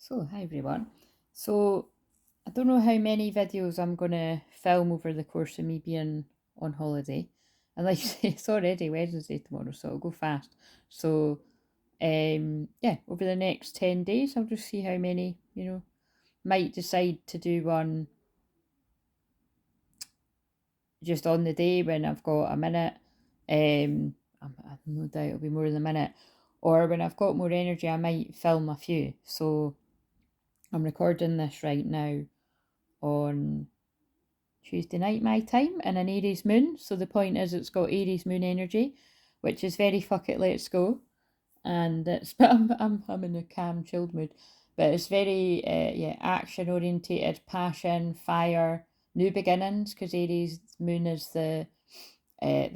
So, hi everyone. So, I don't know how many videos I'm going to film over the course of me being on holiday. And like I say, it's already Wednesday tomorrow, so it'll go fast. So, yeah, over the next 10 days, I'll just see how many, might decide to do one just on the day when I've got a minute. I've no doubt it'll be more than a minute. Or when I've got more energy, I might film a few. So, I'm recording this right now on Tuesday night my time in an Aries moon. So the point is it's got Aries moon energy, which is very fuck it, let's go. And it's but I'm in a calm, chilled mood. But it's very yeah, action orientated, passion, fire, new beginnings, because Aries moon is the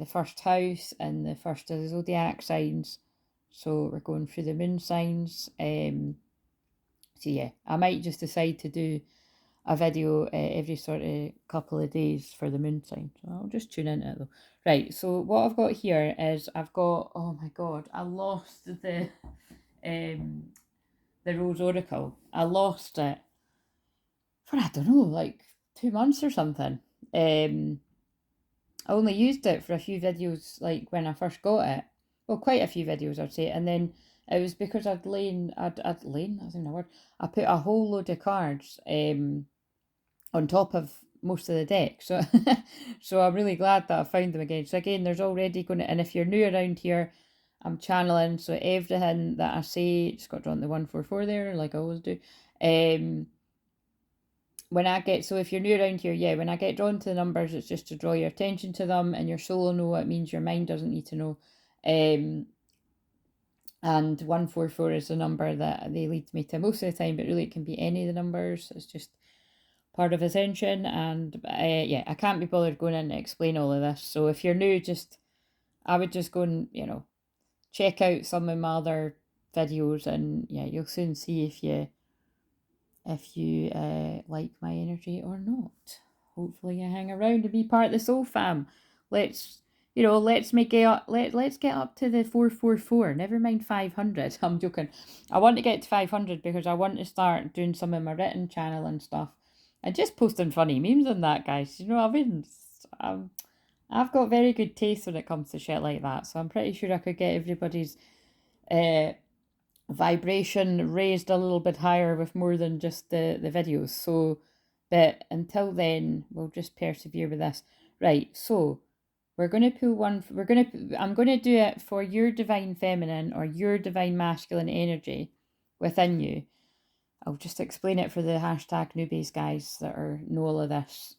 first house and the first of the zodiac signs. So we're going through the moon signs. So yeah, I might just decide to do a video every sort of couple of days for the moon sign. So I'll just tune into it though. Right, so what I've got here is I've got, oh my god, I lost um the Rose Oracle. I lost it for I don't know, like 2 months or something. I only used it for a few videos like when I first got it. Well, quite a few videos I'd say, and then it was because I'd lain, that's even a word. I put a whole load of cards on top of most of the deck. So so I'm really glad that I found them again. So again, there's already going to, and if you're new around here, I'm channeling. So everything that I say, just got drawn the 144 there, like I always do. When I get, so if you're new around here, yeah, when I get drawn to the numbers, it's just to draw your attention to them, and your soul will know what it means. Your mind doesn't need to know. And 144 is the number that they lead me to most of the time, but really it can be any of the numbers. It's just part of Ascension, and yeah, I can't be bothered going in to explain all of this. So if you're new, I would just go and check out some of my other videos, and yeah, you'll soon see if you like my energy or not. Hopefully, you hang around and be part of the soul fam. Let's let's make it up. Let's get up to the 444. Never mind 500. I'm joking. I want to get to 500 because I want to start doing some of my written channel and stuff, and just posting funny memes on that, guys. You know what I mean? I've got very good taste when it comes to shit like that, so I'm pretty sure I could get everybody's uh, vibration raised a little bit higher with more than just the videos. So, but until then, we'll just persevere with this. Right, so we're going to pull one, I'm going to do it for your divine feminine or your divine masculine energy within you. I'll just explain it for the hashtag newbies guys that know all of this.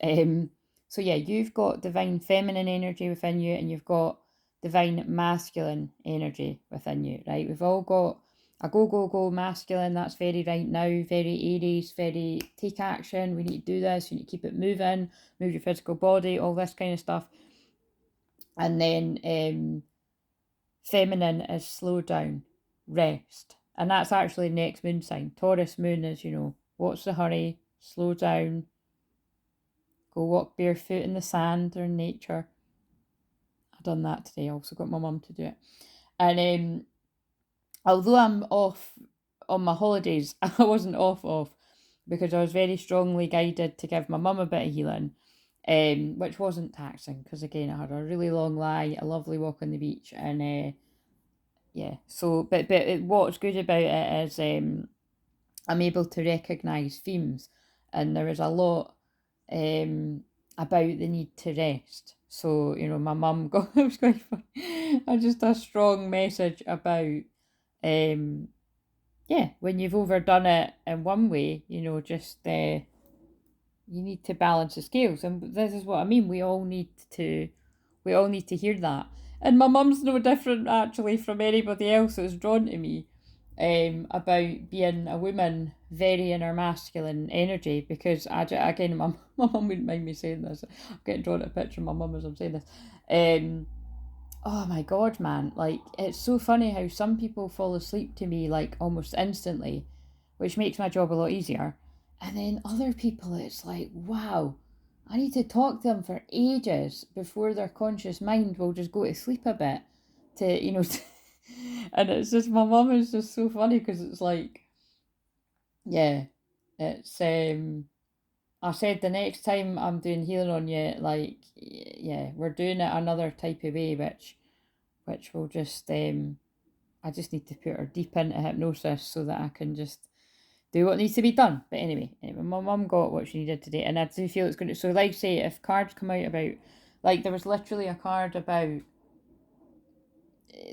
So yeah, you've got divine feminine energy within you, and you've got divine masculine energy within you, right? We've all got a go, go, go masculine. That's very right now, very Aries, very take action. We need to do this. You need to keep it moving, move your physical body, all this kind of stuff. And then feminine is slow down, rest. And that's actually next moon sign. Taurus moon is, what's the hurry? Slow down. Go walk barefoot in the sand or in nature. I've done that today. I also got my mum to do it. And although I'm off on my holidays, I wasn't off because I was very strongly guided to give my mum a bit of healing, which wasn't taxing because again I had a really long lie, a lovely walk on the beach, and yeah. So, but what's good about it is I'm able to recognise themes, and there is a lot about the need to rest. So, my mum got, it was quite funny, just a strong message about, yeah, when you've overdone it in one way, just, you need to balance the scales. And this is what I mean. We all need to hear that. And my mum's no different actually from anybody else that's drawn to me about being a woman very in her masculine energy, because again my mum wouldn't mind me saying this. I'm getting drawn to a picture of my mum as I'm saying this. Oh my god, man, like it's so funny how some people fall asleep to me like almost instantly, which makes my job a lot easier. And then other people, it's like, wow, I need to talk to them for ages before their conscious mind will just go to sleep a bit to. And it's just, my mum is just so funny because it's like, yeah, it's I said the next time I'm doing healing on you, like, yeah, we're doing it another type of way, which will just I just need to put her deep into hypnosis so that I can just do what needs to be done. But anyway, my mum got what she needed today, and I do feel it's going to. So, like, say, if cards come out about, like, there was literally a card about.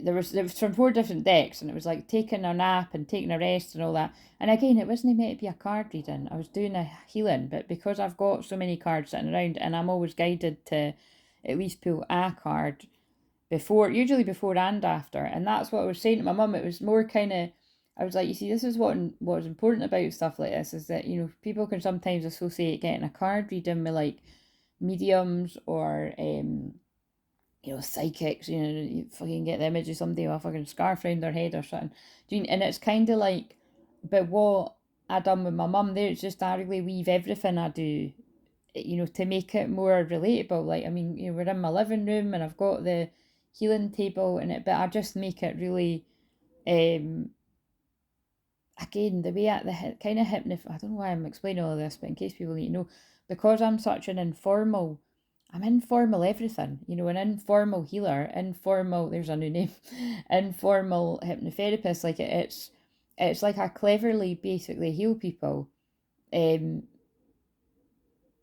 There was from 4 different decks, and it was like taking a nap and taking a rest and all that. And again, it wasn't meant to be a card reading. I was doing a healing, but because I've got so many cards sitting around, and I'm always guided to at least pull a card before, usually before and after. And that's what I was saying to my mum. It was more kind of, I was like, you see, this is what's important about stuff like this, is that, people can sometimes associate getting a card reading with like mediums or psychics. You fucking get the image of somebody with a fucking scarf around their head or something. And it's kind of like, but what I done with my mum there, it's just I really weave everything I do, to make it more relatable. Like, I mean, we're in my living room and I've got the healing table in it, but I just make it really, um, again, the way the kind of I don't know why I'm explaining all of this, but in case people need to know, because I'm such an I'm informal everything, an informal healer, informal, there's a new name, informal hypnotherapist. Like, it's like I cleverly basically heal people. Um,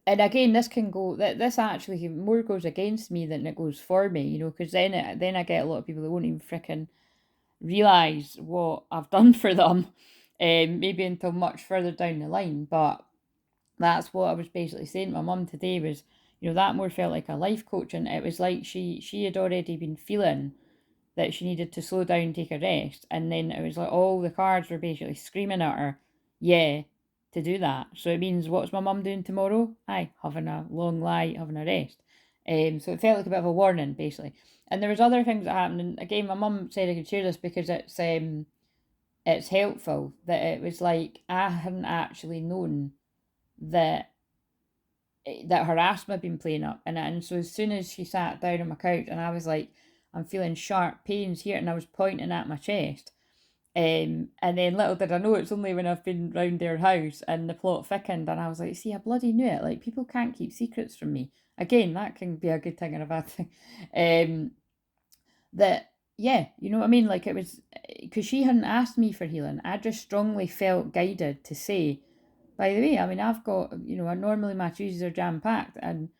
and again, this can go that this actually more goes against me than it goes for me, because then I get a lot of people that won't even freaking realize what I've done for them, maybe until much further down the line. But that's what I was basically saying to my mum today was, that more felt like a life coach, and it was like she had already been feeling that she needed to slow down, take a rest, and then it was like all the cards were basically screaming at her, yeah, to do that. So it means, what's my mum doing tomorrow? Aye, having a long lie, having a rest. So it felt like a bit of a warning, basically. And there was other things that happened. And again, my mum said I could share this because it's helpful. That it was like I hadn't actually known that her asthma had been playing up, and so as soon as she sat down on my couch and I was like, I'm feeling sharp pains here, and I was pointing at my chest, and then little did I know, it's only when I've been round their house and the plot thickened, and I was like, see, I bloody knew it. Like, people can't keep secrets from me. Again, that can be a good thing and a bad thing. That, yeah, you know what I mean? Like, it was because she hadn't asked me for healing. I just strongly felt guided to say, by the way, I mean, I've got, normally my Tuesdays are jam packed, and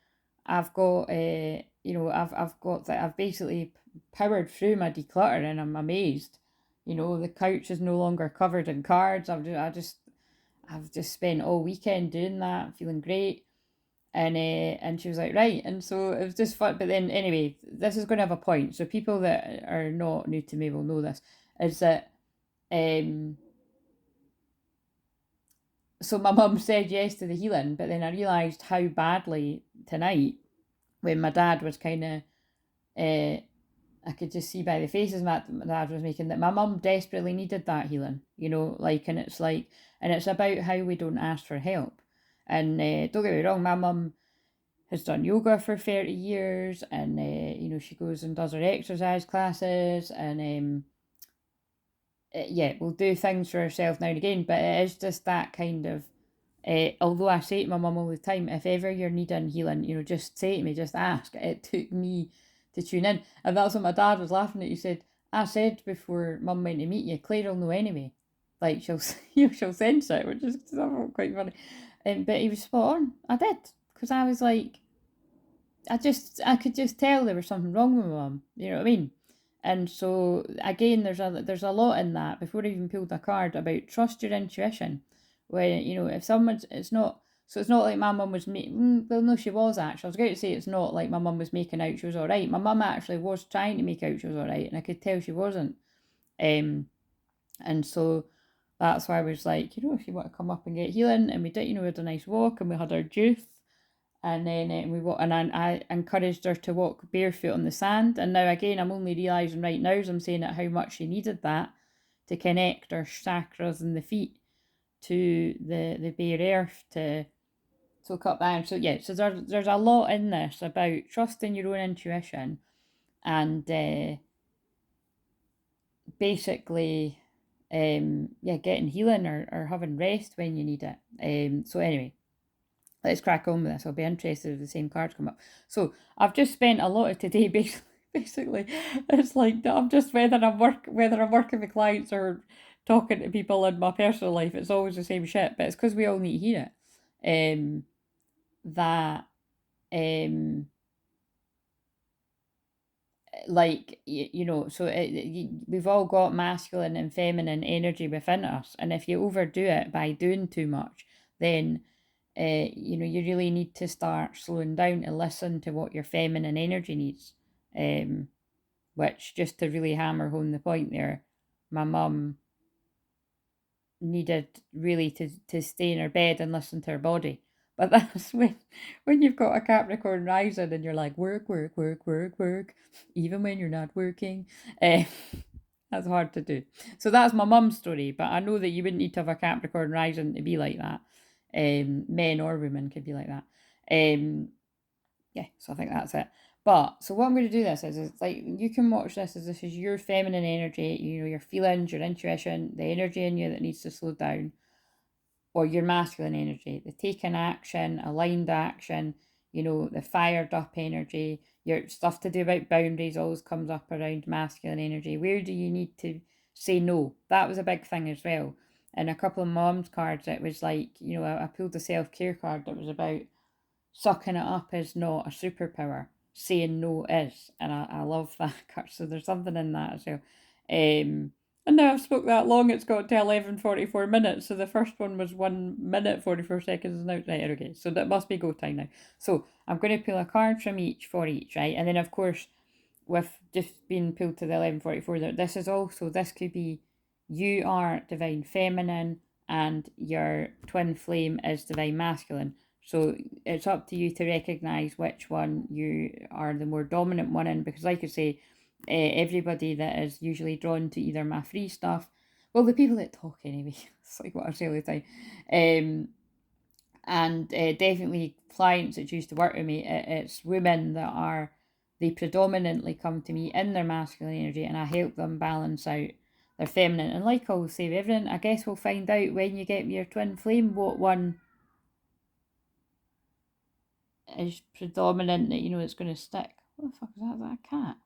I've got, I've got that. I've basically powered through my declutter, and I'm amazed. The couch is no longer covered in cards. I've just spent all weekend doing that, feeling great. And she was like, right. And so it was just fun. But then, anyway, this is going to have a point. So people that are not new to me will know this. Is that, um, so my mum said yes to the healing, but then I realised how badly tonight, when my dad was kind of, I could just see by the faces my dad was making, that my mum desperately needed that healing, like, and it's like, and it's about how we don't ask for help. And don't get me wrong, my mum has done yoga for 30 years, and she goes and does her exercise classes, and yeah, we'll do things for herself now and again, but it is just that kind of, although I say to my mum all the time, if ever you're needing healing, just say to me, just ask. It took me to tune in. And that's what my dad was laughing at. He said, I said before mum went to meet you, Claire will know anyway. Like, she'll she'll sense it, which is quite funny. But he was spot on. I did. Because I was like, I could just tell there was something wrong with my mum. You know what I mean? And so again, there's a lot in that. Before I even pulled a card, about trust your intuition. When if someone's, it's not. So it's not like my mum was making. Well, no, she was actually. I was going to say it's not like my mum was making out she was all right. My mum actually was trying to make out she was all right, and I could tell she wasn't. And so that's why I was like, if you want to come up and get healing, and we did, we had a nice walk, and we had our juice. And then I encouraged her to walk barefoot on the sand. And now again, I'm only realising right now as I'm saying it how much she needed that to connect her chakras in the feet to the bare earth to soak up that. So yeah, so there's a lot in this about trusting your own intuition, and basically getting healing or having rest when you need it. So anyway, let's crack on with this. I'll be interested if the same cards come up. So I've just spent a lot of today basically it's like I'm just whether I'm working with clients or talking to people in my personal life, it's always the same shit. But it's because we all need to hear it. That like so we've all got masculine and feminine energy within us, and if you overdo it by doing too much, then you really need to start slowing down to listen to what your feminine energy needs. Which, just to really hammer home the point there, my mum needed really to stay in her bed and listen to her body. But that's when you've got a Capricorn rising and you're like, work, work, work, work, work, even when you're not working. That's hard to do. So that's my mum's story, but I know that you wouldn't need to have a Capricorn rising to be like that. Men or women could be like that. So I think that's it. But so what I'm going to do this is it's like you can watch this as this is your feminine energy, your feelings, your intuition, the energy in you that needs to slow down, or your masculine energy, the taken action, aligned action, the fired up energy, your stuff to do about boundaries always comes up around masculine energy. Where do you need to say no? That was a big thing as well. And a couple of mom's cards, it was like, I pulled the self-care card that was about sucking it up is not a superpower. Saying no is. And I love that card. So there's something in that as well. And now I've spoke that long, it's got to 11:44 minutes. So the first one was 1 minute 44 seconds now. Right, okay. So that must be go time now. So I'm going to pull a card from each for each, right? And then of course, with just being pulled to the 11:44, this could be you are divine feminine and your twin flame is divine masculine. So it's up to you to recognise which one you are the more dominant one in, because like I say, everybody that is usually drawn to either my free stuff, well, the people that talk anyway, it's like what I say all the time, and definitely clients that choose to work with me, it's women they predominantly come to me in their masculine energy, and I help them balance out their feminine. And like I always say with everything, I guess we'll find out when you get your twin flame what one is predominant that it's going to stick. What the fuck is that? Is that a cat?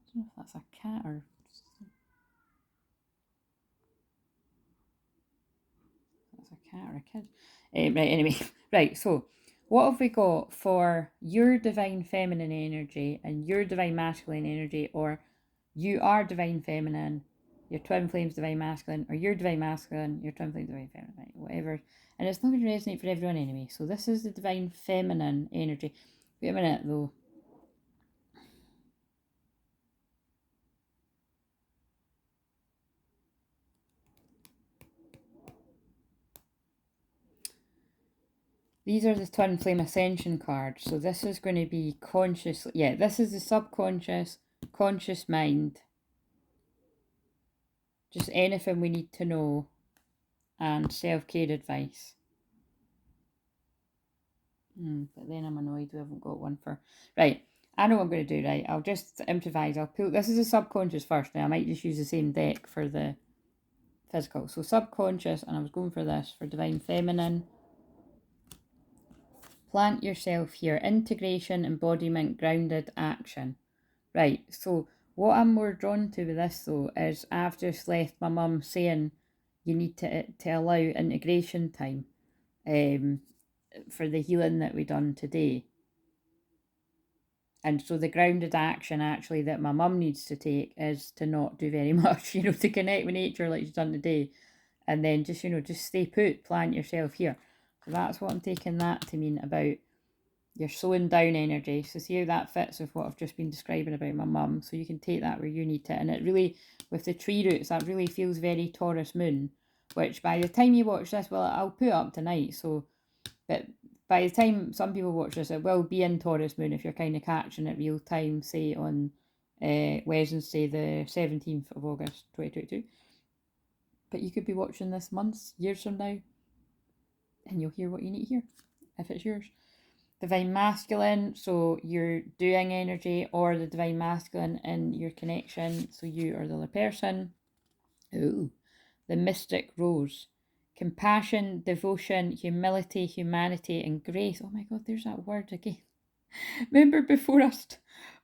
I don't know if that's a cat or that's a cat or a kid. Right, anyway. Right, so what have we got for your divine feminine energy and your divine masculine energy, or you are divine feminine, your twin flame's divine masculine, or you're divine masculine, your twin flame's divine feminine, right, whatever. And it's not going to resonate for everyone anyway. So this is the divine feminine energy. Wait a minute though. These are the Twin Flame Ascension cards. So this is going to be consciously, this is the subconscious, conscious mind. Just anything we need to know, and self-care advice. But then I'm annoyed we haven't got one for... Right, I know what I'm going to do, right? I'll just improvise. I'll pull... This is the subconscious first now. I might just use the same deck for the physical. So subconscious, and I was going for this, for divine feminine. Plant yourself here. Integration, embodiment, grounded action. Right, so what I'm more drawn to with this though is I've just left my mum saying you need to allow integration time for the healing that we done today. And so the grounded action actually that my mum needs to take is to not do very much, to connect with nature like she's done today. And then just, just stay put, plant yourself here. So that's what I'm taking that to mean about your slowing down energy. So see how that fits with what I've just been describing about my mum. So you can take that where you need to. And it really, with the tree roots, that really feels very Taurus moon, which by the time you watch this, well, I'll put it up tonight. So, but by the time some people watch this, it will be in Taurus moon if you're kind of catching it real time, say on Wednesday, the 17th of August, 2022. But you could be watching this months, years from now, and you'll hear what you need to hear, if it's yours. divine masculine, so you're doing energy, or the divine masculine in your connection, so you or the other person. Ooh, the mystic rose. Compassion, devotion, humility, humanity, and grace. Oh my God, there's that word again. Remember before I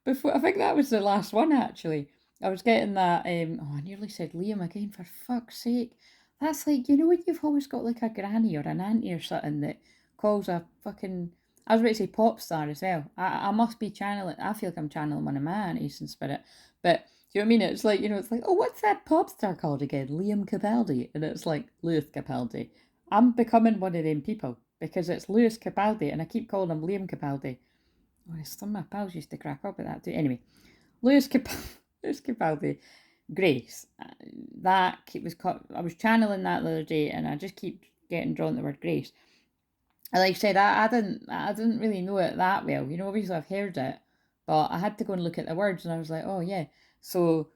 think that was the last one actually. I was getting that. Oh, I nearly said Liam again. For fuck's sake, that's like, you know, when you've always got like a granny or an auntie or something that calls a fucking. I was about to say pop star as well. I must be channeling. I feel like I'm channeling one of my aunties in spirit. But do you know what I mean? It's like, you know, it's like, oh, what's that pop star called again? Liam Capaldi, and it's like Lewis Capaldi. I'm becoming one of them people because it's Lewis Capaldi, and I keep calling him Liam Capaldi. Oh, some of my pals used to crack up at that too. Anyway, Lewis Capaldi, Grace. That was I was channeling that the other day, and I just keep getting drawn to the word grace. And like I said, I didn't really know it that well. You know, obviously I've heard it, but I had to go and look at the words, and I was like, oh yeah. So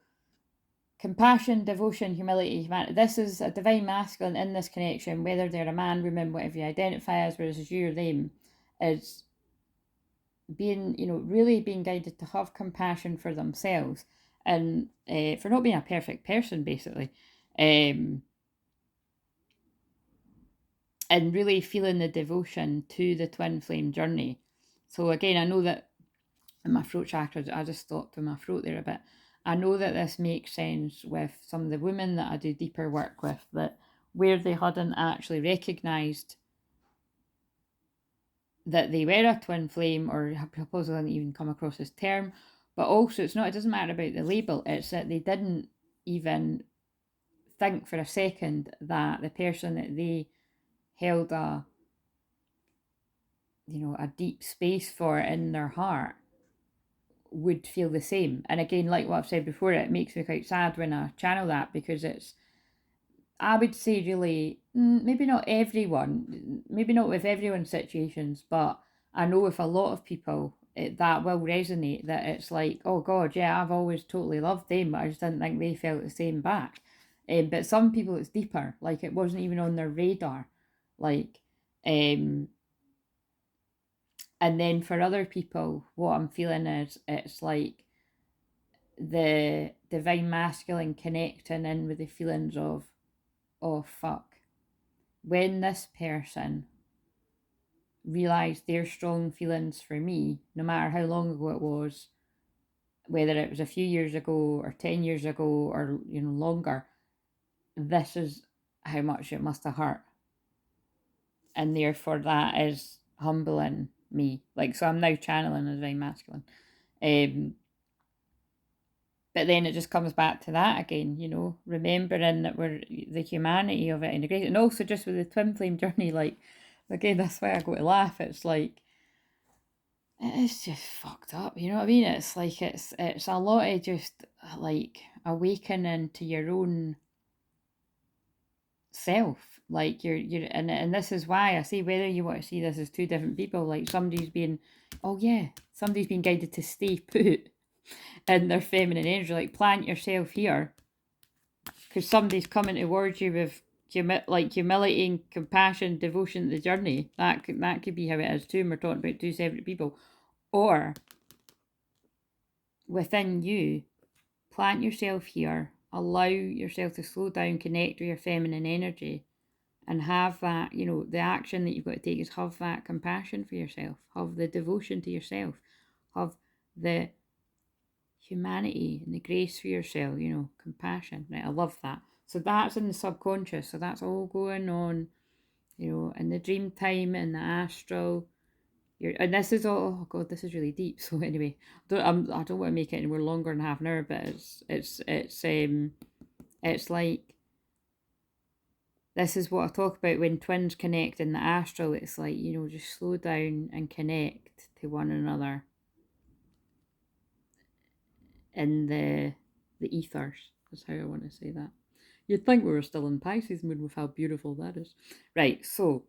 compassion, devotion, humility, humanity. This is a divine masculine in this connection, whether they're a man, woman, whatever you identify as, whereas it's you or them, is being, you know, really being guided to have compassion for themselves and for not being a perfect person, basically, and really feeling the devotion to the twin flame journey. So again, I know that in my throat chakra, I just stopped in my throat there a bit. I know that this makes sense with some of the women that I do deeper work with, that where they hadn't actually recognised that they were a twin flame, or supposedly hadn't even come across this term, but also it doesn't matter about the label, it's that they didn't even think for a second that the person that they held a deep space for in their heart would feel the same. And again, like what I've said before, it makes me quite sad when I channel that, because it's, I would say, really, maybe not everyone, maybe not with everyone's situations, but I know with a lot of people that will resonate, that it's like, oh God, yeah, I've always totally loved them, but I just didn't think they felt the same back. But some people it's deeper, like it wasn't even on their radar. Like, and then for other people, what I'm feeling is it's like the divine masculine connecting in with the feelings of, oh fuck, when this person realised their strong feelings for me, no matter how long ago it was, whether it was a few years ago or 10 years ago or, you know, longer, this is how much it must have hurt. And therefore that is humbling me. Like, so I'm now channeling as divine masculine. But then it just comes back to that again, you know, remembering that we're the humanity of it and the grace. And also just with the twin flame journey, like, again, that's why I go to laugh. It's like, it's just fucked up, you know what I mean? It's like, it's a lot of just like awakening to your own self. Like you're and this is why I say, whether you want to see this as two different people, like somebody's being guided to stay put in their feminine energy, like plant yourself here, because somebody's coming towards you with humility and compassion, devotion to the journey. That could be how it is too, and we're talking about two separate people. Or within you, plant yourself here, allow yourself to slow down, connect with your feminine energy, and have that, you know, the action that you've got to take is have that compassion for yourself, have the devotion to yourself, have the humanity and the grace for yourself, you know, compassion. Right, I love that. So that's in the subconscious. So that's all going on, you know, in the dream time, in the astral. And this is all, oh God, this is really deep. So anyway, I don't want to make it anywhere longer than half an hour, but it's like, this is what I talk about when twins connect in the astral. It's like, you know, just slow down and connect to one another in the ethers. That's how I want to say that. You'd think we were still in Pisces moon with how beautiful that is. Right, so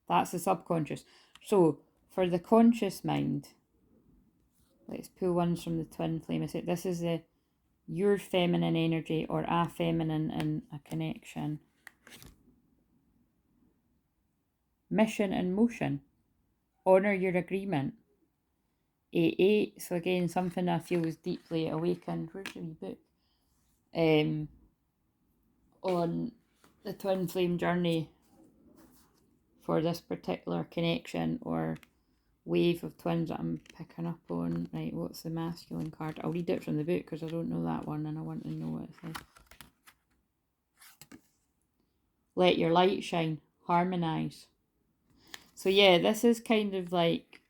that's the subconscious. So for the conscious mind, let's pull ones from the twin flame. I said this is your feminine energy, or a feminine in a connection. mission and motion. Honour your agreement. 8-8, so again, something I feel is deeply awakened. Where's the wee book? On the twin flame journey for this particular connection or wave of twins that I'm picking up on. Right, what's the masculine card? I'll read it from the book because I don't know that one and I want to know what it says. Let your light shine. Harmonise. So yeah, this is kind of like,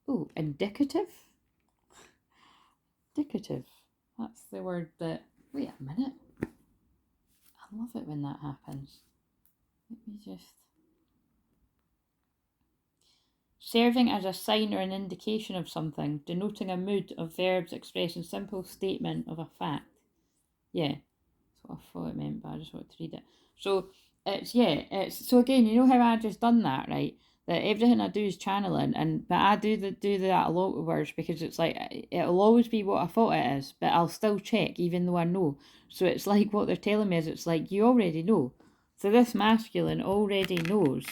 oh, indicative? Indicative. That's the word that, wait a minute. I love it when that happens. Let me just... Serving as a sign or an indication of something, denoting a mood of verbs expressing simple statement of a fact. Yeah, that's what I thought it meant, but I just wanted to read it. So so again, you know how I just done that, right? That everything I do is channeling, but I do that a lot with words because it's like it'll always be what I thought it is, but I'll still check even though I know. So it's like what they're telling me is it's like you already know. So this masculine already knows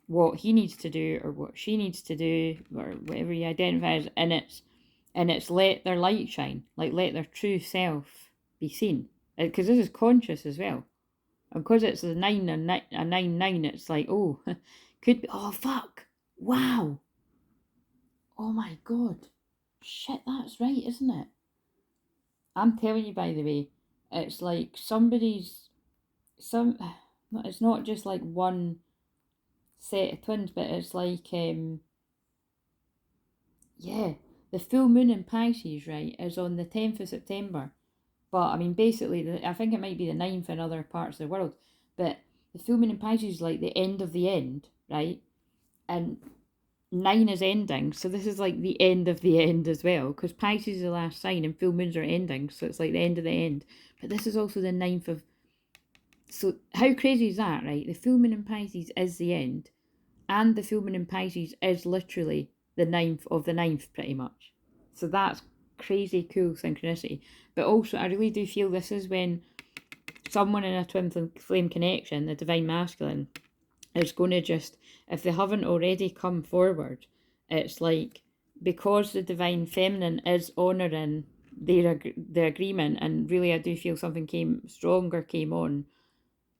what he needs to do or what she needs to do or whatever he identifies, and it's let their light shine, like let their true self be seen, because this is conscious as well, and because it's a 9 it's like, oh, could be, oh fuck, wow, oh my god, shit, that's right, isn't it? I'm telling you, by the way, it's like it's not just like one set of twins, but it's like the full moon in Pisces, right, is on the 10th of September. But I mean, basically, I think it might be the 9th in other parts of the world. But the full moon in Pisces is like the end of the end, right? And 9 is ending, so this is like the end of the end as well, because Pisces is the last sign and full moons are ending, so it's like the end of the end. But this is also the 9th of... So how crazy is that, right? The full moon in Pisces is the end, and the full moon in Pisces is literally the 9th of the 9th, pretty much. So that's crazy cool synchronicity. But also, I really do feel this is when someone in a twin flame connection, the divine masculine, is going to just, if they haven't already come forward, it's like, because the divine feminine is honouring the agreement, and really I do feel something came on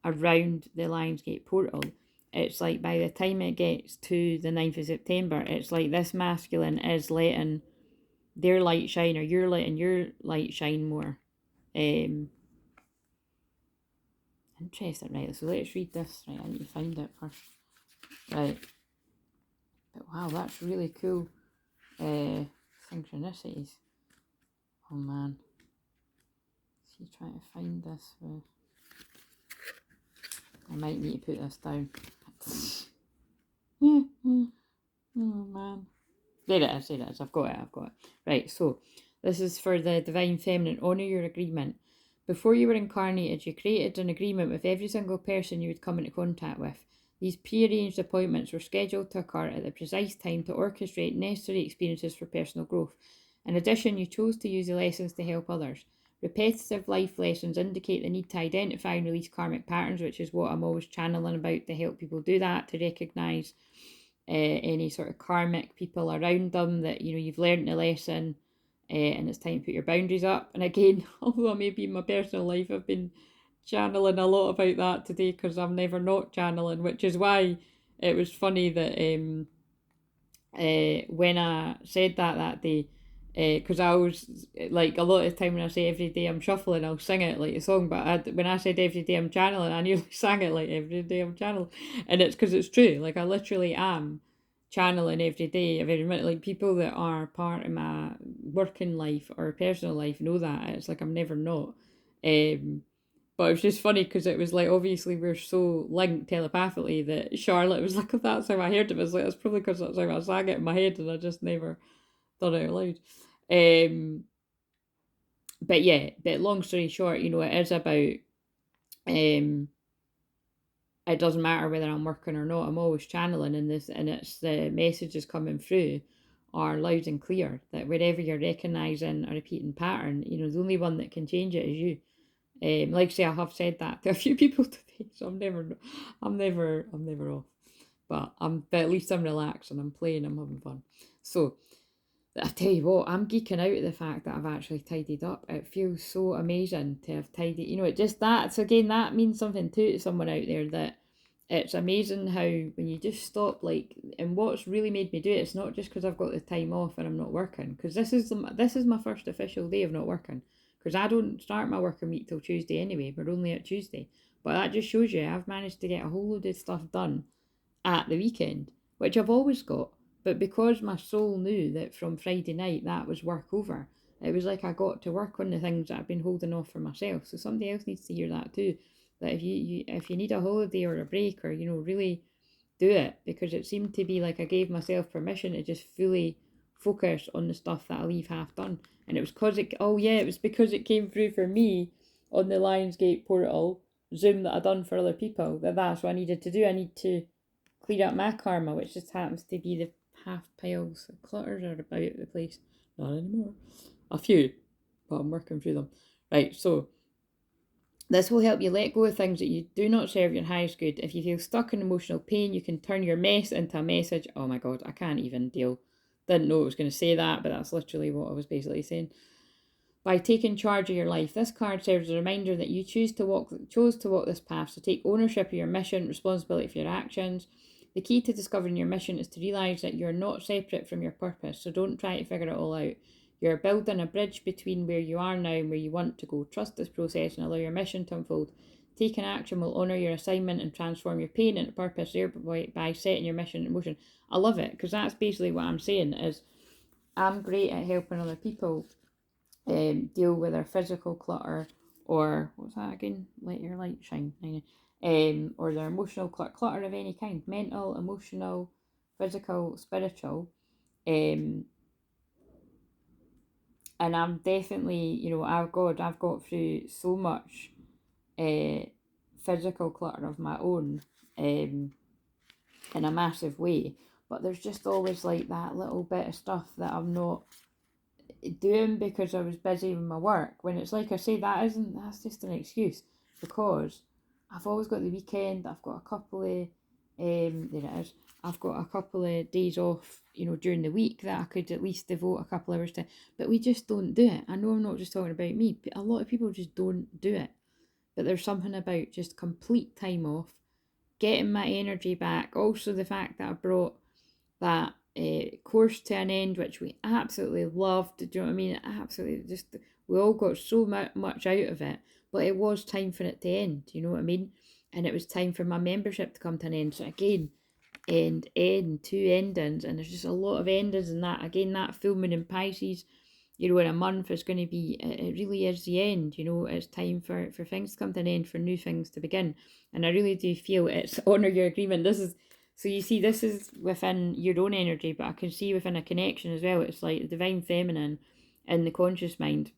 around the Lionsgate portal. It's like by the time it gets to the 9th of September, it's like this masculine is letting their light shine, or you're letting your light shine more. Interesting, right? So let's read this. Right, I need to find it first. Right. But wow, that's really cool. Synchronicities. Oh man. See, trying to find this. I might need to put this down. Oh man. There it is. I've got it. Right, so this is for the divine feminine. Honour your agreement. Before you were incarnated, you created an agreement with every single person you would come into contact with. These pre-arranged appointments were scheduled to occur at the precise time to orchestrate necessary experiences for personal growth. In addition, you chose to use the lessons to help others. Repetitive life lessons indicate the need to identify and release karmic patterns, which is what I'm always channeling about to help people do that, to recognise any sort of karmic people around them that, you know, you've learned a lesson and it's time to put your boundaries up. And again, although maybe in my personal life I've been channeling a lot about that today because I'm never not channeling, which is why it was funny that when I said that day, because I always, like, a lot of the time when I say every day I'm shuffling, I'll sing it like a song, but when I said every day I'm channeling, I nearly sang it like every day I'm channeling, and it's because it's true, like I literally am channeling every day, every minute. Like, people that are part of my working life or personal life know that. It's like I'm never not. But it was just funny because it was like, obviously we're so linked telepathically that Charlotte was like, oh, that's how I heard it. I was like, that's probably because that's how I sang it in my head and I just never thought it out loud. But yeah, but long story short, you know, it is about it doesn't matter whether I'm working or not, I'm always channeling in this, and it's the messages coming through are loud and clear that wherever you're recognising a repeating pattern, you know, the only one that can change it is you. Like I say, I have said that to a few people today, so I'm never off. but at least I'm relaxed and I'm playing, I'm having fun. So I tell you what, I'm geeking out at the fact that I've actually tidied up. It feels so amazing to have tidied, it just that. So again, that means something too to someone out there, that it's amazing how when you just stop, and what's really made me do it, it's not just because I've got the time off and I'm not working, because this is my first official day of not working, because I don't start my working week till Tuesday anyway. We're only at Tuesday. But that just shows you I've managed to get a whole load of stuff done at the weekend, which I've always got. But because my soul knew that from Friday night that was work over, it was like I got to work on the things that I've been holding off for myself. So somebody else needs to hear that too. That if you need a holiday or a break, or really do it, because it seemed to be like I gave myself permission to just fully focus on the stuff that I leave half done. And it was because it came through for me on the Lionsgate portal Zoom that I done for other people, that's what I needed to do. I need to clear up my karma, which just happens to be the half piles of clutters are about the place. Not anymore. A few, but I'm working through them. Right, so this will help you let go of things that you do not serve your highest good. If you feel stuck in emotional pain, you can turn your mess into a message. Oh my God, I can't even deal. Didn't know I was going to say that, but that's literally what I was basically saying. By taking charge of your life, this card serves as a reminder that you chose to walk this path. So take ownership of your mission, responsibility for your actions. The key to discovering your mission is to realise that you're not separate from your purpose. So don't try to figure it all out. You're building a bridge between where you are now and where you want to go. Trust this process and allow your mission to unfold. Taking action will honour your assignment and transform your pain into purpose by setting your mission in motion. I love it, because that's basically what I'm saying is I'm great at helping other people deal with their physical clutter, or what's that again? Let your light shine. Or their emotional clutter of any kind, mental, emotional, physical, spiritual. And I'm definitely, I've got through so much physical clutter of my own in a massive way. But there's just always like that little bit of stuff that I'm not doing because I was busy with my work. When it's like I say, that's just an excuse, because I've always got the weekend. I've got a couple of there it is. I've got a couple of days off, during the week that I could at least devote a couple hours to. But we just don't do it. I know I'm not just talking about me, but a lot of people just don't do it. But there's something about just complete time off, getting my energy back. Also, the fact that I brought that course to an end, which we absolutely loved. Do you know what I mean? Absolutely, just we all got so much out of it, but it was time for it to end. You know what I mean? And it was time for my membership to come to an end. So again, two endings, and there's just a lot of endings in that. Again, that full moon in Pisces, in a month is going to be, it really is the end. It's time for things to come to an end, for new things to begin. And I really do feel it's honour your agreement. So you see, this is within your own energy, but I can see within a connection as well. It's like the divine feminine in the conscious mind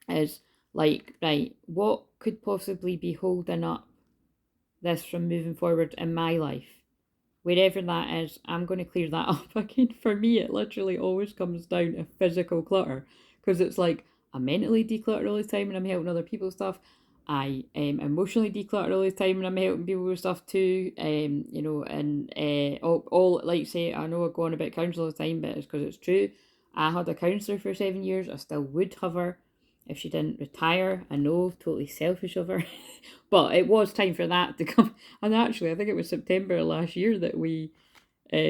is like, right, what could possibly be holding up this from moving forward in my life? Wherever that is, I'm going to clear that up. Again, for me, it literally always comes down to physical clutter, because it's like I mentally declutter all the time and I'm helping other people with stuff. I emotionally declutter all the time and I'm helping people with stuff too. All like say, I know I go on about counsel all the time, but it's because it's true. I had a counsellor for 7 years. I still would have her if she didn't retire. I know, totally selfish of her. But it was time for that to come. And actually, I think it was September last year that we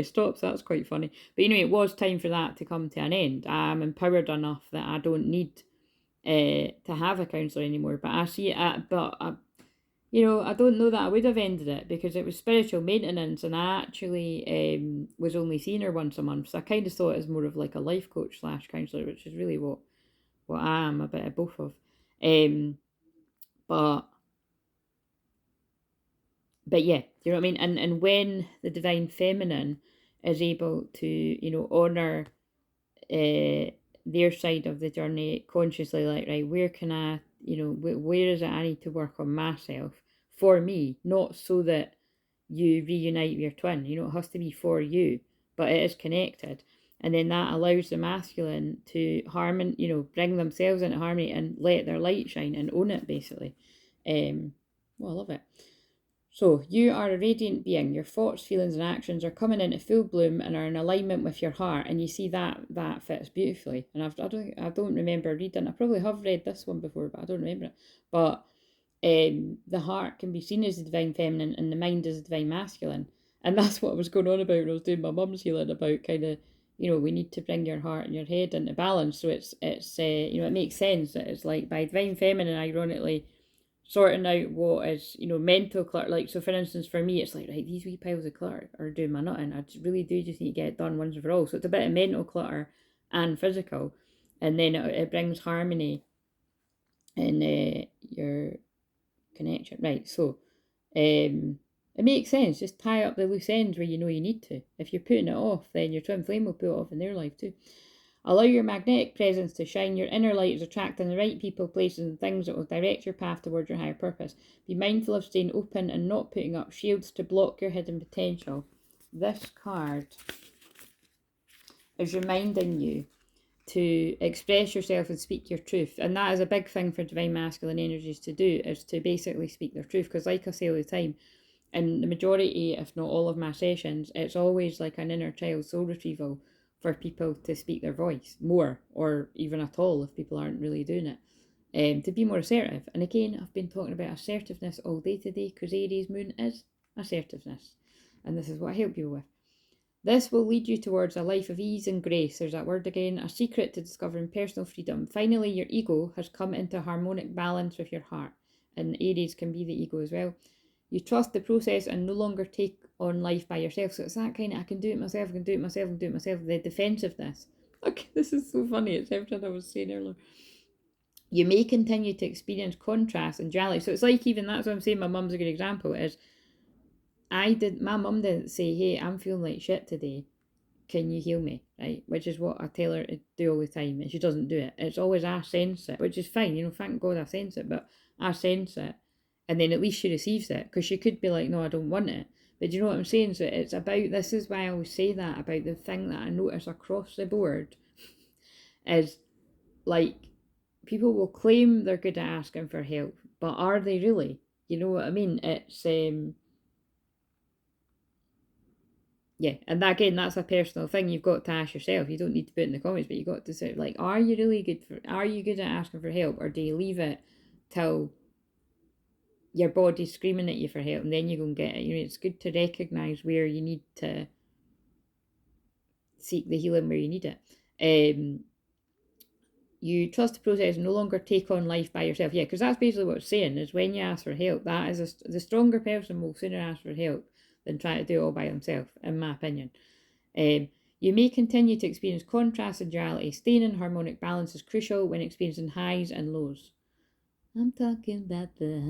stopped. So that's quite funny. But it was time for that to come to an end. I'm empowered enough that I don't need to have a counsellor anymore. But I see it, I don't know that I would have ended it, because it was spiritual maintenance, and I actually was only seeing her once a month. So I kind of saw it as more of like a life coach / counsellor, which is really what I am, a bit of both of. But yeah, do you know what I mean? And when the divine feminine is able to, honour their side of the journey consciously, like, right, where can I, where is it I need to work on myself for me, not so that you reunite with your twin, it has to be for you, but it is connected. And then that allows the masculine to bring themselves into harmony and let their light shine and own it, basically. I love it. So you are a radiant being. Your thoughts, feelings, and actions are coming into full bloom and are in alignment with your heart. And you see that fits beautifully. And I don't remember reading. I probably have read this one before, but I don't remember it. But the heart can be seen as the divine feminine and the mind as the divine masculine. And that's what I was going on about when I was doing my mum's healing, about kind of, we need to bring your heart and your head into balance. So it's it makes sense that it's like by divine feminine, ironically, sorting out what is, mental clutter. Like, so for instance, for me, it's like, right, these wee piles of clutter are doing my nutting. I really do just need to get it done once and for all. So it's a bit of mental clutter and physical. And then it brings harmony in your connection. Right, so it makes sense. Just tie up the loose ends where you know you need to. If you're putting it off, then your twin flame will put it off in their life too. Allow your magnetic presence to shine. Your inner light is attracting the right people, places, and things that will direct your path towards your higher purpose. Be mindful of staying open and not putting up shields to block your hidden potential. This card is reminding you to express yourself and speak your truth. And that is a big thing for divine masculine energies to do, is to basically speak their truth. Because like I say all the time, in the majority, if not all of my sessions, it's always like an inner child soul retrieval for people to speak their voice more, or even at all if people aren't really doing it, to be more assertive. And again, I've been talking about assertiveness all day today because Aries moon is assertiveness. And this is what I help you with. This will lead you towards a life of ease and grace. There's that word again, a secret to discovering personal freedom. Finally, your ego has come into harmonic balance with your heart. And Aries can be the ego as well. You trust the process and no longer take on life by yourself. So it's that kind of, I can do it myself, I can do it myself, I can do it myself. The defensiveness. Okay, this is so funny. It's everything I was saying earlier. You may continue to experience contrast and duality. So it's like, even that's what I'm saying, my mum's a good example, is my mum didn't say, hey, I'm feeling like shit today, can you heal me, right? Which is what I tell her to do all the time, and she doesn't do it. It's always, I sense it, which is fine, thank God I sense it, but I sense it, and then at least she receives it, because she could be like, no, I don't want it. But do you know what I'm saying? So it's about, this is why I always say that, about the thing that I notice across the board, is like, people will claim they're good at asking for help, but are they really? You know what I mean? It's yeah, and that, again, that's a personal thing you've got to ask yourself. You don't need to put it in the comments, but you've got to say, like, are you good at asking for help, or do you leave it till your body's screaming at you for help and then you go and get it? It's good to recognise where you need to seek the healing, where you need it. You trust the process and no longer take on life by yourself. Yeah, because that's basically what it's saying, is when you ask for help, that is the stronger person will sooner ask for help than try to do it all by himself, in my opinion. You may continue to experience contrast and duality. Staying in harmonic balance is crucial when experiencing highs and lows. I'm talking about the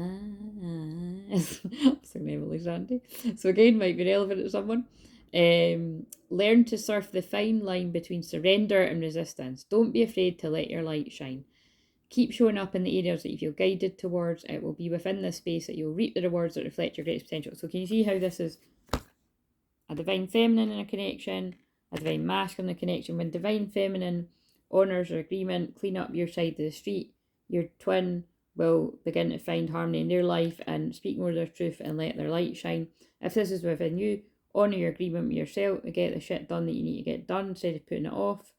highs. Singing Emily Sandy. So again, might be relevant to someone. Learn to surf the fine line between surrender and resistance. Don't be afraid to let your light shine. Keep showing up in the areas that you feel guided towards. It will be within this space that you'll reap the rewards that reflect your greatest potential. So can you see how this is a divine feminine in a connection, a divine masculine in a connection? When divine feminine honours your agreement, clean up your side of the street, your twin will begin to find harmony in their life and speak more of their truth and let their light shine. If this is within you, honour your agreement with yourself to get the shit done that you need to get done instead of putting it off.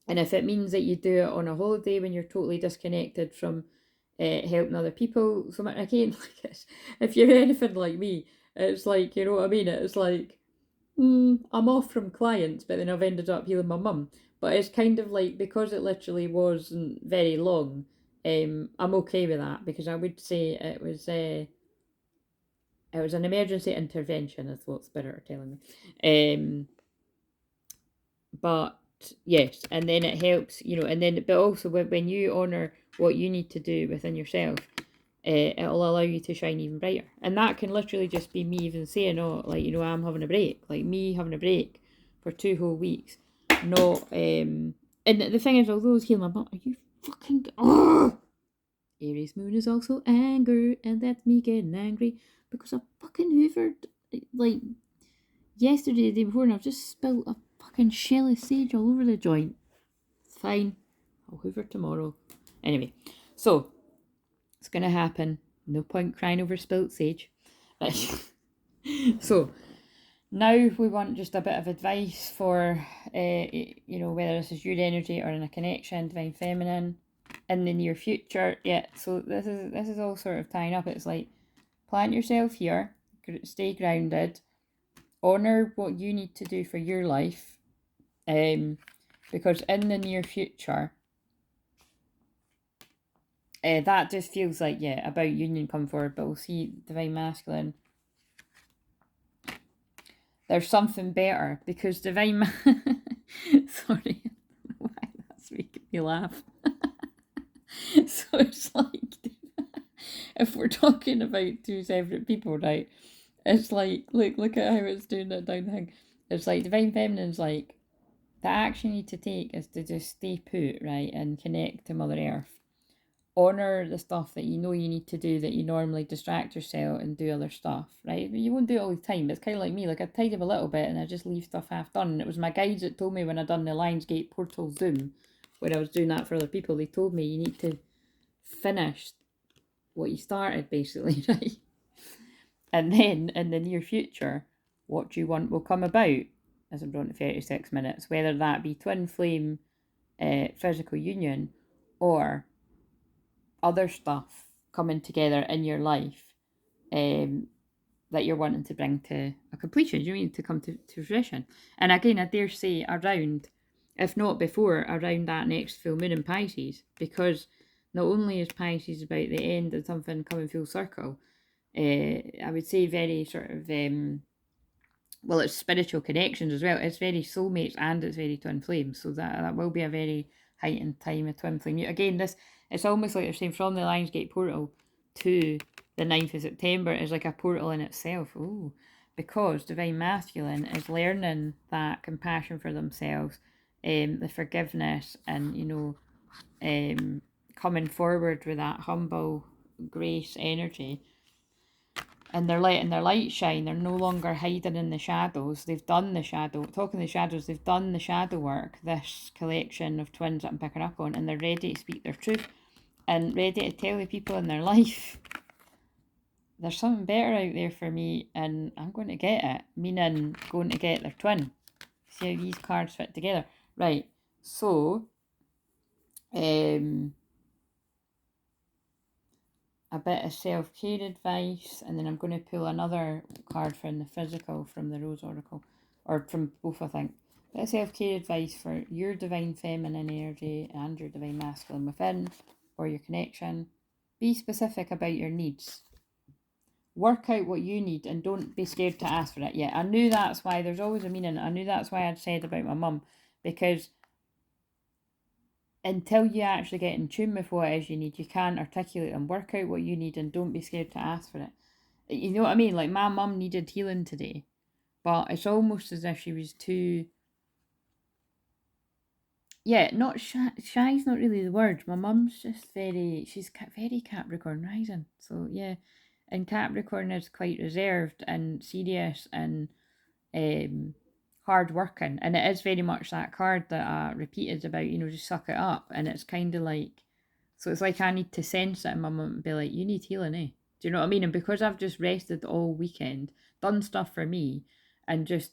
And if it means that you do it on a holiday when you're totally disconnected from helping other people, so again, like, if you're anything like me, it's like, you know what I mean? It's like, I'm off from clients, but then I've ended up healing my mum. But it's kind of like, because it literally wasn't very long, I'm okay with that, because I would say it was an emergency intervention, is what Spirit are telling me. But yes, and then it helps, and then, but also when you honour what you need to do within yourself, it'll allow you to shine even brighter. And that can literally just be me even saying, oh, like, I'm having a break, like me having a break for 2 whole weeks. Not, and the thing is, although I was healing my mum, are you fucking, Aries moon is also anger, and that's me getting angry because I fucking hoovered, like, yesterday, the day before, and I've just spilled a fucking shell of sage all over the joint. It's fine. I'll hoover tomorrow. Anyway, so it's going to happen. No point crying over spilt sage. Right. So now we want just a bit of advice for, whether this is your energy or in a connection, divine feminine, in the near future. Yeah, so this is all sort of tying up. It's like, plant yourself here, stay grounded, honor what you need to do for your life, because in the near future, that just feels like, about union come forward, but we'll see divine masculine. There's something better, because divine sorry, I don't know why that's making me laugh. So it's like, if we're talking about two separate people, right, it's like, look at how it's doing that down the thing. It's like divine feminine's like, the action you need to take is to just stay put, right, and connect to Mother Earth. Honour the stuff that you know you need to do, that you normally distract yourself and do other stuff, right? But you won't do it all the time. It's kind of like me, like I tidy up a little bit and I just leave stuff half done. And it was my guides that told me when I done the Lionsgate portal Zoom, when I was doing that for other people, they told me you need to finish what you started, basically, right? And then in the near future, what you want will come about, as I'm doing to 36 minutes, whether that be twin flame physical union or other stuff coming together in your life, that you're wanting to bring to a completion, you mean, to come to fruition. And again, I dare say around, if not before, around that next full moon in Pisces, because not only is Pisces about the end of something coming full circle, I would say very sort of, it's spiritual connections as well. It's very soulmates and it's very twin flames. So that will be a very heightened time of twin flame. Again, it's almost like they're saying from the Lionsgate portal to the 9th of September is like a portal in itself. Oh, because divine masculine is learning that compassion for themselves, the forgiveness, and coming forward with that humble grace energy. And they're letting their light shine. They're no longer hiding in the shadows. They've done the shadow. Talking the shadows, they've done the shadow work, this collection of twins that I'm picking up on, and they're ready to speak their truth and ready to tell the people in their life, there's something better out there for me and I'm going to get it. Meaning going to get their twin. See how these cards fit together. Right, so a bit of self-care advice, and then I'm going to pull another card from the physical, from the Rose Oracle, or from both, I think. A bit of self-care advice for your divine feminine energy and your divine masculine within, or your connection. Be specific about your needs. Work out what you need and don't be scared to ask for it. Yeah, I knew that's why there's always a meaning. I knew that's why I'd said about my mum, because until you actually get in tune with what it is you need, you can't articulate and work out what you need and don't be scared to ask for it. You know what I mean? Like, my mum needed healing today, but it's almost as if she was too... Yeah, not shy. Shy's not really the word. My mum's just she's very Capricorn rising. So, yeah. And Capricorn is quite reserved and serious and hard working. And it is very much that card that I repeated about, just suck it up. And it's kind of like... So it's like I need to sense it in my mum and be like, you need healing, eh? Do you know what I mean? And because I've just rested all weekend, done stuff for me, and just,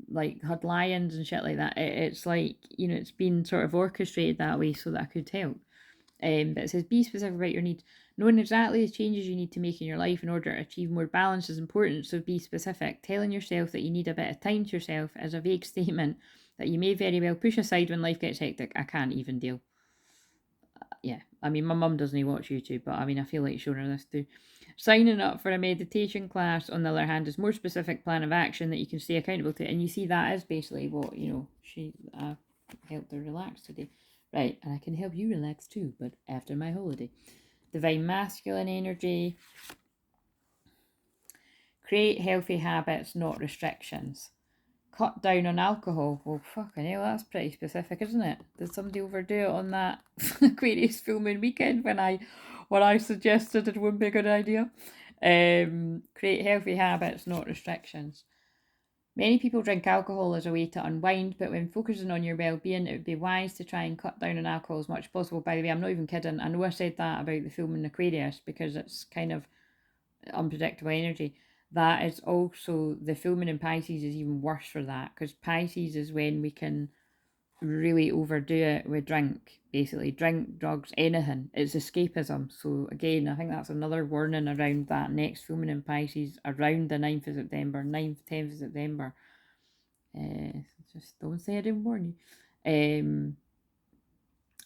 like had lions and shit like that. It's like, it's been sort of orchestrated that way so that I could help. But it says, be specific about your needs. Knowing exactly the changes you need to make in your life in order to achieve more balance is important, so be specific. Telling yourself that you need a bit of time to yourself is a vague statement that you may very well push aside when life gets hectic. I can't even deal. Yeah, I mean, my mum doesn't watch YouTube, but I mean, I feel like showing her this too. Signing up for a meditation class, on the other hand, is more specific plan of action that you can stay accountable to. And you see, that is basically what, she helped her relax today. Right, and I can help you relax too, but after my holiday. Divine masculine energy. Create healthy habits, not restrictions. Cut down on alcohol. Well, fucking hell, that's pretty specific, isn't it? Did somebody overdo it on that Aquarius full moon weekend when I suggested it wouldn't be a good idea? Create healthy habits, not restrictions. Many people drink alcohol as a way to unwind, but when focusing on your well-being, it would be wise to try and cut down on alcohol as much as possible. By the way, I'm not even kidding. I know I said that about the full moon Aquarius because it's kind of unpredictable energy. That is also, the full moon in Pisces is even worse for that, because Pisces is when we can really overdo it with drink, basically drink, drugs, anything. It's escapism. So again, I think that's another warning around that next full moon in Pisces around the 9th of September, 9th, 10th of September. Just don't say I didn't warn you.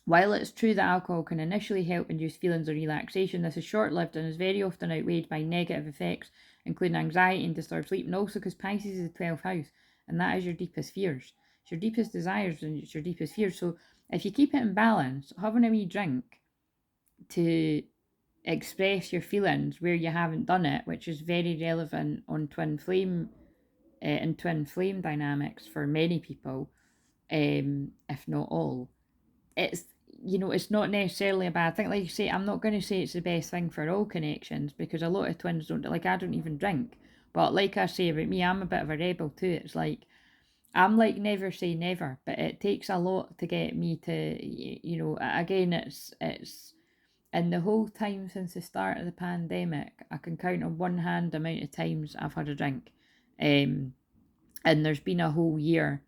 While it's true that alcohol can initially help induce feelings of relaxation, this is short-lived and is very often outweighed by negative effects, including anxiety and disturbed sleep, and also because Pisces is the 12th house, and that is your deepest fears. It's your deepest desires and it's your deepest fears. So if you keep it in balance, having a wee drink to express your feelings where you haven't done it, which is very relevant on twin flame in twin flame dynamics for many people, if not all. It's, it's not necessarily a bad thing. Like you say, I'm not going to say it's the best thing for all connections, because a lot of twins don't, like, I don't even drink. But like I say about me, I'm a bit of a rebel too. It's like, I'm like never say never, but it takes a lot to get me to, again, it's in the whole time since the start of the pandemic, I can count on one hand the amount of times I've had a drink. And there's been a whole year,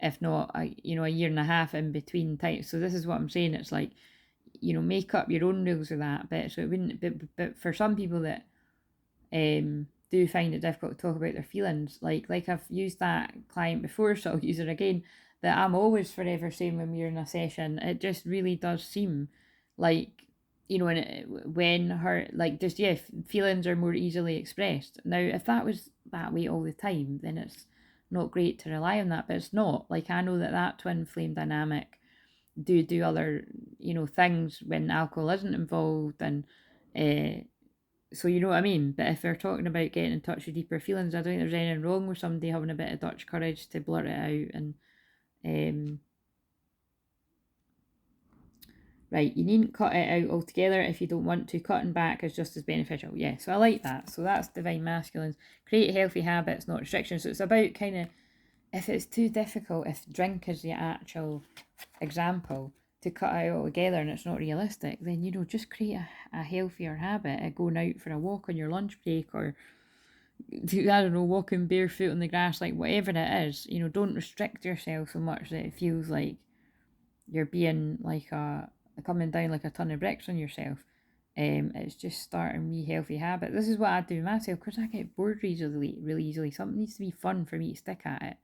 if not a year and a half in between times. So this is what I'm saying. It's like, make up your own rules of that bit. So it wouldn't, but for some people that do find it difficult to talk about their feelings, like I've used that client before, so I'll use it again, that I'm always forever saying when we're in a session, it just really does seem like, when her, like, just, yeah, feelings are more easily expressed. Now, if that was that way all the time, then it's not great to rely on that, but it's not. Like, I know that twin flame dynamic do other, things when alcohol isn't involved, and so you know what I mean. But if they're talking about getting in touch with deeper feelings, I don't think there's anything wrong with somebody having a bit of Dutch courage to blurt it out. And right, you needn't cut it out altogether if you don't want to. Cutting back is just as beneficial. Yeah, so I like that. So that's divine masculines. Create healthy habits, not restrictions. So it's about kind of, if it's too difficult, if drink is the actual example, to cut out altogether and it's not realistic, then, just create a healthier habit of going out for a walk on your lunch break, or, I don't know, walking barefoot on the grass, like whatever it is. Don't restrict yourself so much that it feels like you're being like coming down like a ton of bricks on yourself. It's just starting wee healthy habit. This is what I do myself, because I get bored really easily. Something needs to be fun for me to stick at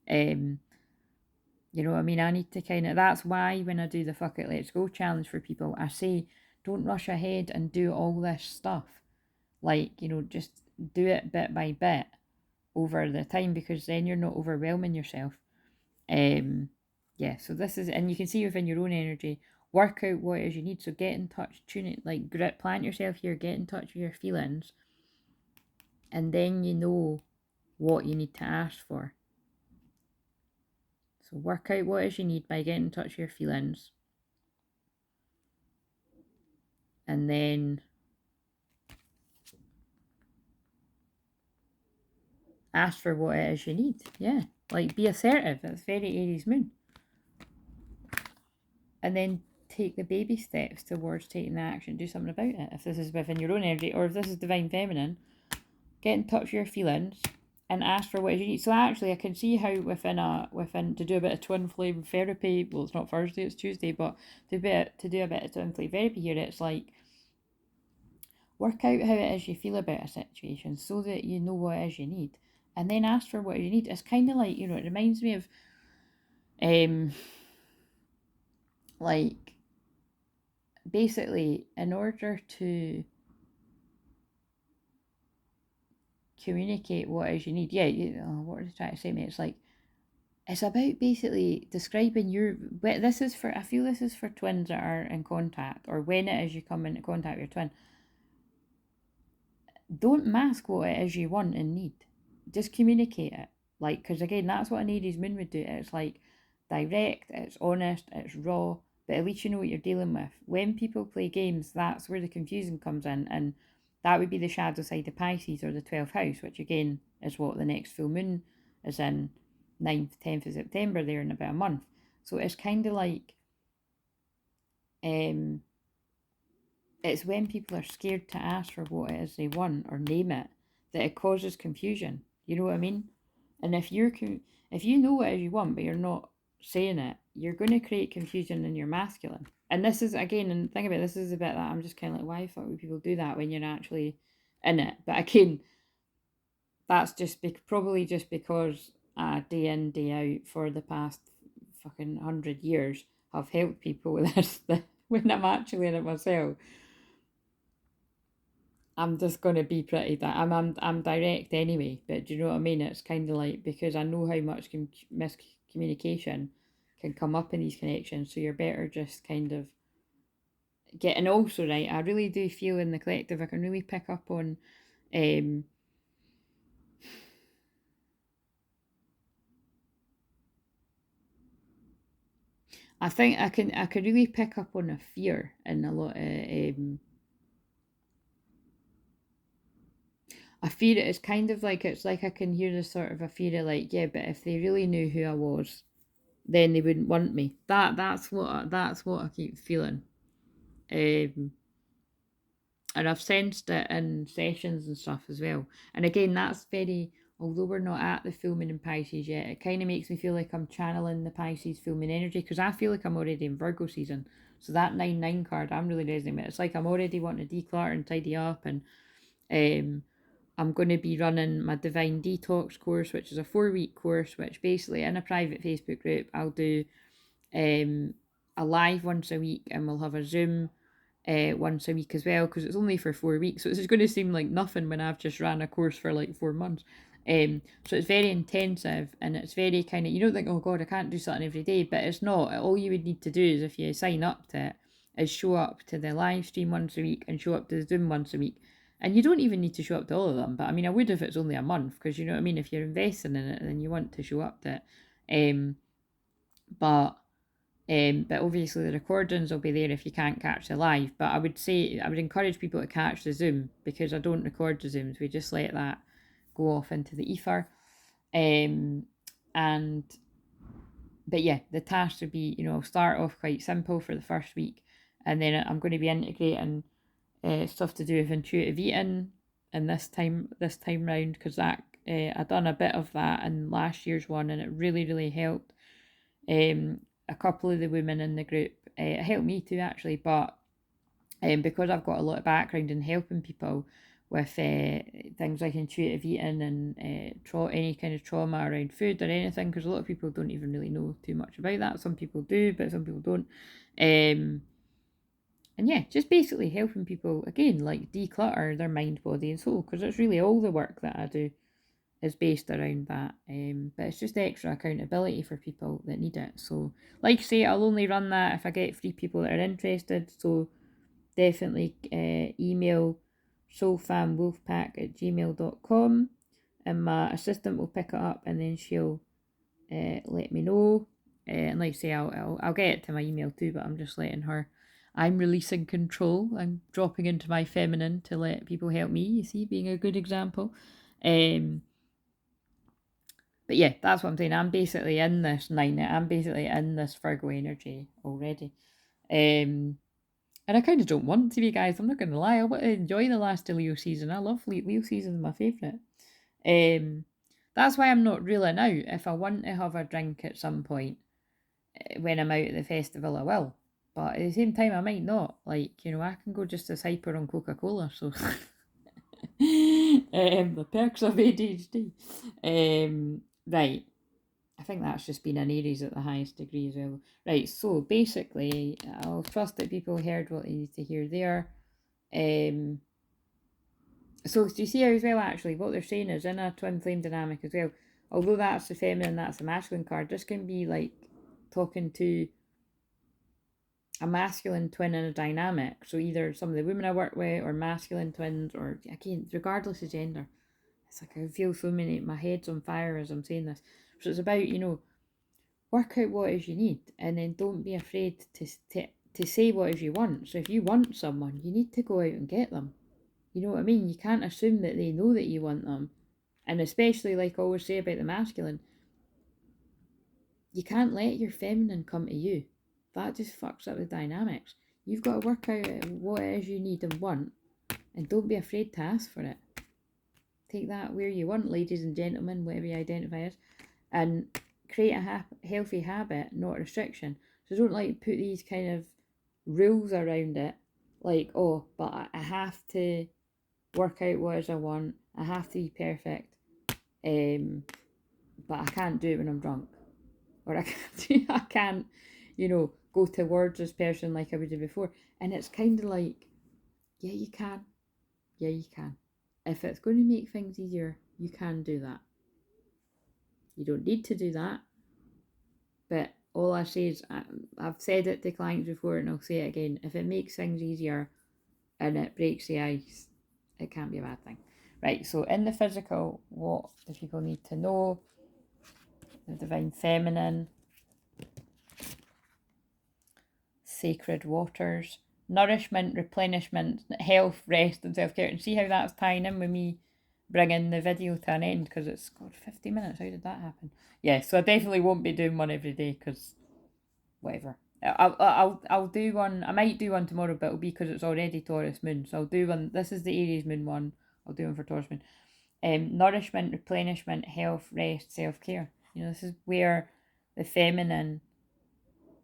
it. You know what I mean? I need to kind of, that's why when I do the Fuck It Let's Go challenge for people, I say, don't rush ahead and do all this stuff. Like, just do it bit by bit over the time, because then you're not overwhelming yourself. Yeah, so this is, and you can see within your own energy, work out what it is you need. So get in touch, tune it, like plant yourself here, get in touch with your feelings, and then you know what you need to ask for. So work out what it is you need by getting in touch with your feelings. And then ask for what it is you need. Yeah, like be assertive. That's very Aries moon. And then take the baby steps towards taking the action. Do something about it. If this is within your own energy, or if this is divine feminine, get in touch with your feelings and ask for what you need. So actually, I can see how within to do a bit of twin flame therapy. Well, it's not Thursday, it's Tuesday, but to do a bit of twin flame therapy here, it's like, work out how it is you feel about a situation so that you know what it is you need, and then ask for what you need. It's kind of like, it reminds me of like, basically, in order to communicate what it is you need, what was I trying to say, mate? It's like, it's about basically describing I feel this is for twins that are in contact, or when it is you come into contact with your twin. Don't mask what it is you want and need. Just communicate it. Like, because again, that's what an Aries moon would do. It's like direct, it's honest, it's raw, but at least you know what you're dealing with. When people play games, that's where the confusion comes in, and that would be the shadow side of Pisces, or the 12th house, which again is what the next full moon as in 9th, 10th of September there in about a month. So it's kind of like, it's when people are scared to ask for what it is they want or name it that it causes confusion. You know what I mean? And if you know what it is you want but you're not saying it, you're going to create confusion in your masculine. And this is, again, and think about it, this is a bit that I'm just kind of like, why the fuck would people do that when you're actually in it? But again, that's just probably just because day in, day out for the past fucking 100 years I've helped people with this when I'm actually in it myself. I'm just going to be pretty I'm direct anyway, but do you know what I mean? It's kind of like, because I know how much miscommunication can come up in these connections, so you're better just kind of getting. Also, right, I really do feel in the collective I can really pick up on I think I could really pick up on a fear in a lot of I fear it is kind of like, it's like I can hear the sort of a fear of like, yeah, but if they really knew who I was, then they wouldn't want me. That's what I keep feeling. And I've sensed it in sessions and stuff as well. And again, that's very, although we're not at the full moon in Pisces yet, it kind of makes me feel like I'm channeling the Pisces full moon energy, because I feel like I'm already in Virgo season. So that 9-9 card, I'm really resonating with. It's like I'm already wanting to declutter and tidy up, and I'm going to be running my Divine Detox course, which is a 4-week course, which basically in a private Facebook group, I'll do a live once a week, and we'll have a Zoom once a week as well, because it's only for 4 weeks. So it's going to seem like nothing when I've just ran a course for like 4 months. So it's very intensive, and it's very kind of, you don't think, oh God, I can't do something every day, but it's not. All you would need to do is, if you sign up to it, is show up to the live stream once a week and show up to the Zoom once a week. And you don't even need to show up to all of them, but I mean, I would if it's only a month, because you know what I mean, if you're investing in it, then you want to show up to it. But obviously the recordings will be there if you can't catch the live. But I would encourage people to catch the Zoom, because I don't record the Zooms. We just let that go off into the ether. But yeah, the tasks would be, I'll start off quite simple for the first week, and then I'm going to be integrating stuff to do with intuitive eating, and this time round, because that I done a bit of that in last year's one, and it really, really helped a couple of the women in the group. It helped me too, actually, but because I've got a lot of background in helping people with things like intuitive eating and any kind of trauma around food or anything, because a lot of people don't even really know too much about that. Some people do, but some people don't. And yeah, just basically helping people, again, like declutter their mind, body and soul, because it's really all the work that I do is based around that. But it's just extra accountability for people that need it. So, like I say, I'll only run that if I get 3 people that are interested. So definitely email soulfamwolfpack@gmail.com, and my assistant will pick it up, and then she'll let me know. And like I say, I'll get it to my email too, but I'm just letting her. I'm releasing control. I'm dropping into my feminine to let people help me, you see, being a good example. But yeah, that's what I'm saying. I'm basically in this 9. I'm basically in this Virgo energy already. And I kind of don't want to be, guys. I'm not going to lie. I want to enjoy the last of Leo season. I love Leo season, my favourite. That's why I'm not ruling out. If I want to have a drink at some point when I'm out at the festival, I will. But at the same time, I might not. Like, I can go just as hyper on Coca-Cola. So the perks of ADHD. Right. I think that's just been an Aries at the highest degree as well. Right, so basically, I'll trust that people heard what they need to hear there. So do you see how as well, actually, what they're saying is in a twin flame dynamic as well, although that's the feminine, that's the masculine card, this can be like talking to a masculine twin in a dynamic. So either some of the women I work with, or masculine twins, or again, regardless of gender. It's like I feel so many, my head's on fire as I'm saying this. So it's about, work out what it is you need, and then don't be afraid to say what it is you want. So if you want someone, you need to go out and get them. You know what I mean? You can't assume that they know that you want them. And especially, like I always say about the masculine, you can't let your feminine come to you. That just fucks up the dynamics. You've got to work out what it is you need and want, and don't be afraid to ask for it. Take that where you want, ladies and gentlemen, whatever you identify as, and create a healthy habit, not a restriction. So don't like put these kind of rules around it, like, oh, but I have to work out what it is I want, I have to be perfect, but I can't do it when I'm drunk, or I can't, go towards this person like I would do before. And it's kind of like, yeah, you can. Yeah, you can. If it's going to make things easier, you can do that. You don't need to do that. But all I say is, I've said it to clients before and I'll say it again. If it makes things easier and it breaks the ice, it can't be a bad thing. Right, so in the physical, what do people need to know? The divine feminine, sacred waters, nourishment, replenishment, health, rest, and self-care. And see how that's tying in with me bringing the video to an end, because it's got 50 minutes. How did that happen? Yeah, so I definitely won't be doing one every day, because whatever. I'll do one. I might do one tomorrow, but it'll be because it's already Taurus moon. So I'll do one. This is the Aries moon one. I'll do one for Taurus moon. Nourishment, replenishment, health, rest, self-care. This is where the feminine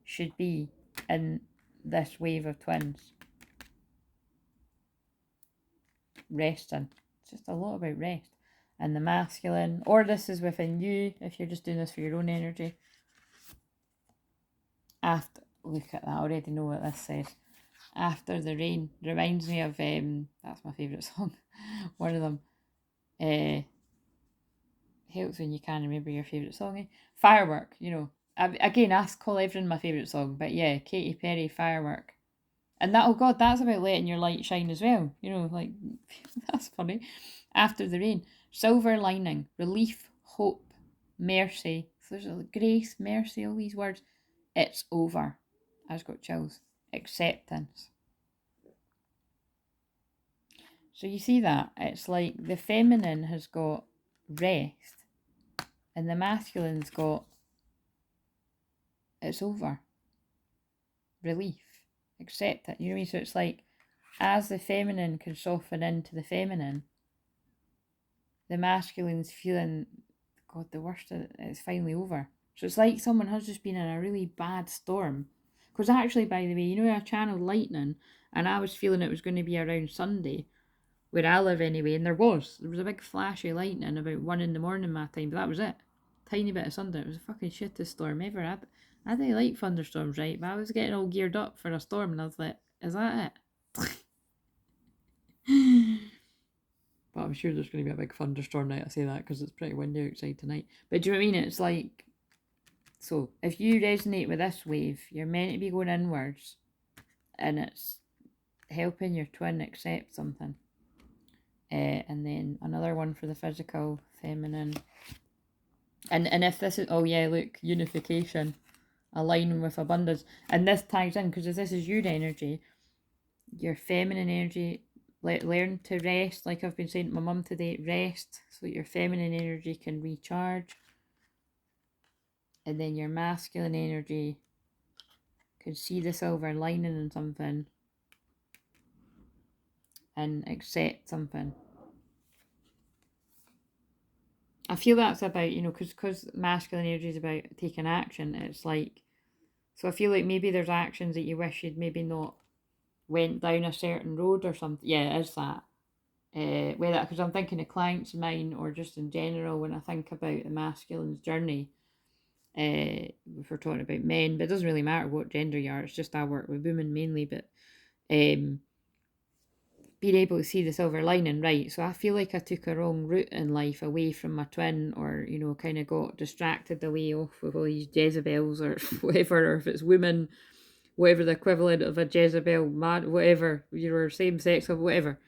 should be in this wave of twins. Resting. It's just a lot about rest. And the masculine, or this is within you if you're just doing this for your own energy. After, look at that, I already know what this says. After the rain. Reminds me of, that's my favourite song. One of them. Helps when you can't remember your favourite song. Firework, Again, I call everything my favourite song, but yeah, Katy Perry, Firework. And that, oh God, that's about letting your light shine as well. Like, that's funny. After the rain. Silver lining, relief, hope, mercy. So there's a grace, mercy, all these words. It's over. I just got chills. Acceptance. So you see that? It's like the feminine has got rest and the masculine's got it's over. Relief. Accept it. You know what I mean? So it's like as the feminine can soften into the feminine, the masculine's feeling, God, the worst of it, it's finally over. So it's like someone has just been in a really bad storm. Because actually, by the way, I channeled lightning and I was feeling it was going to be around Sunday, where I live anyway, and there was a big flash of lightning about 1 a.m. my time, but that was it. Tiny bit of thunder. It was a fucking shittest storm ever. I didn't like thunderstorms, right? But I was getting all geared up for a storm and I was like, is that it? But I'm sure there's going to be a big thunderstorm night. I say that because it's pretty windy outside tonight. But do you know what I mean? It's like, so if you resonate with this wave, you're meant to be going inwards and it's helping your twin accept something. And then another one for the physical, feminine. And if this is, oh yeah, look, unification, aligning with abundance. And this ties in, because if this is your energy, your feminine energy, learn to rest, like I've been saying to my mum today, rest, so that your feminine energy can recharge. And then your masculine energy can see the silver lining in something and accept something. I feel that's about, because masculine energy is about taking action. It's like, so I feel like maybe there's actions that you wish you'd maybe not went down a certain road or something. Yeah, it is that. Whether, because I'm thinking of clients of mine or just in general when I think about the masculine's journey. If we're talking about men, but it doesn't really matter what gender you are. It's just I work with women mainly, but being able to see the silver lining, right? So I feel like I took a wrong route in life away from my twin, or kind of got distracted away off with all these Jezebels or whatever, or if it's women, whatever the equivalent of a Jezebel, mad, whatever, same sex or whatever,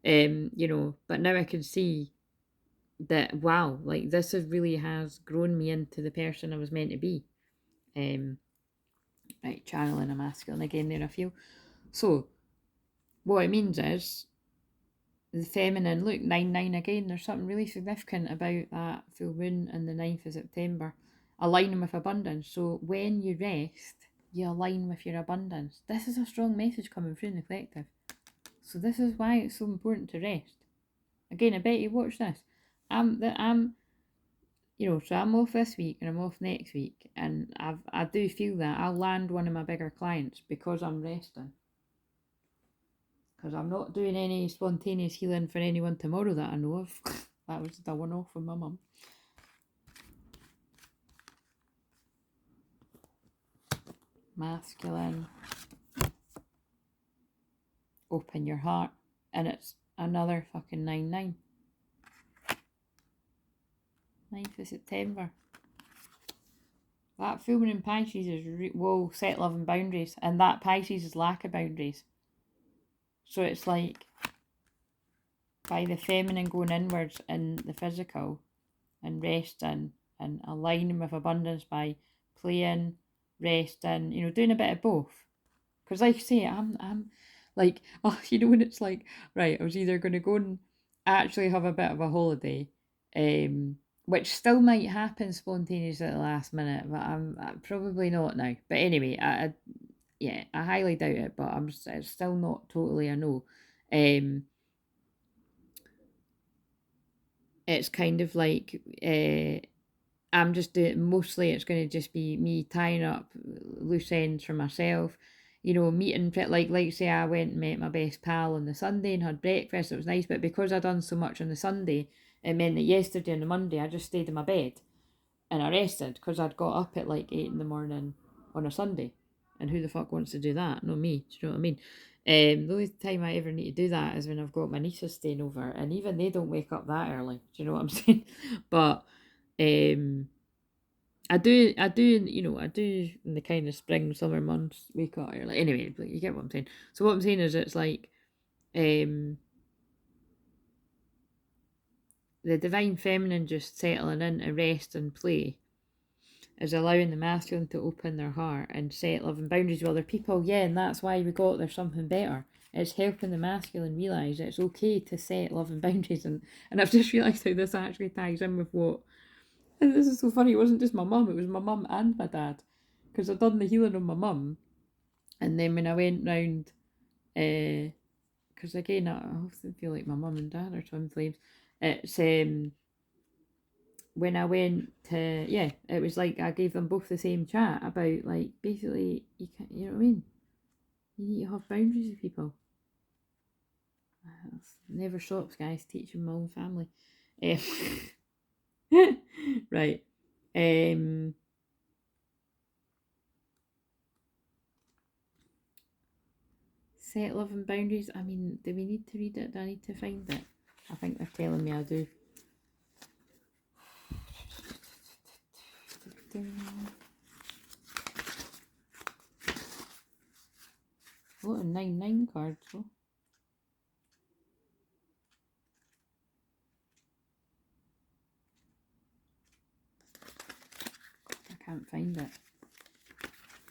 but now I can see that, wow, like this really has grown me into the person I was meant to be. Right, channeling a masculine again there, I feel. So what it means is the feminine, look, 9-9 again, there's something really significant about that full moon and the 9th of September, aligning with abundance. So when you rest, you align with your abundance. This is a strong message coming through in the collective. So this is why it's so important to rest. Again, I bet you watch this. I'm so I'm off this week and I'm off next week, and I do feel that I'll land one of my bigger clients because I'm resting. Because I'm not doing any spontaneous healing for anyone tomorrow that I know of. That was the one off from my mum. Masculine. Open your heart. And it's another fucking 9-9. 9th of September. That full moon in Pisces is set love and boundaries. And that Pisces is lack of boundaries. So it's like by the feminine going inwards in the physical and resting and aligning with abundance by playing, resting, doing a bit of both. Because like I say, I'm like, when it's like, right, I was either going to go and actually have a bit of a holiday, which still might happen spontaneously at the last minute, but I'm probably not now. But anyway, I highly doubt it, but it's still not totally a no. It's kind of like I'm just doing, mostly it's going to just be me tying up loose ends for myself, meeting, like say I went and met my best pal on the Sunday and had breakfast. It was nice, but because I'd done so much on the Sunday, it meant that yesterday and the Monday I just stayed in my bed and I rested because I'd got up at like 8 in the morning on a Sunday. And who the fuck wants to do that? Not me. Do you know what I mean? The only time I ever need to do that is when I've got my nieces staying over, and even they don't wake up that early. Do you know what I'm saying? But I do, I do in the kind of spring, summer months wake up early. Anyway, you get what I'm saying. So what I'm saying is it's like the divine feminine just settling into rest and play is allowing the masculine to open their heart and set love and boundaries with other people. Yeah, and that's why we got There's Something Better. It's helping the masculine realise it's okay to set love and boundaries. And I've just realised how this actually ties in with what... And this is so funny, it wasn't just my mum, it was my mum and my dad. Because I'd done the healing on my mum. And then when I went round... because again, I often feel like my mum and dad are twin flames. It's... when I went to, it was like I gave them both the same chat about, like, basically, you can't, you know what I mean? You need to have boundaries with people. Never stops, guys, teaching my own family. Right. Set love and boundaries. I mean, do we need to read it? Do I need to find it? I think they're telling me I do. What a 9-9 card, though. I can't find it.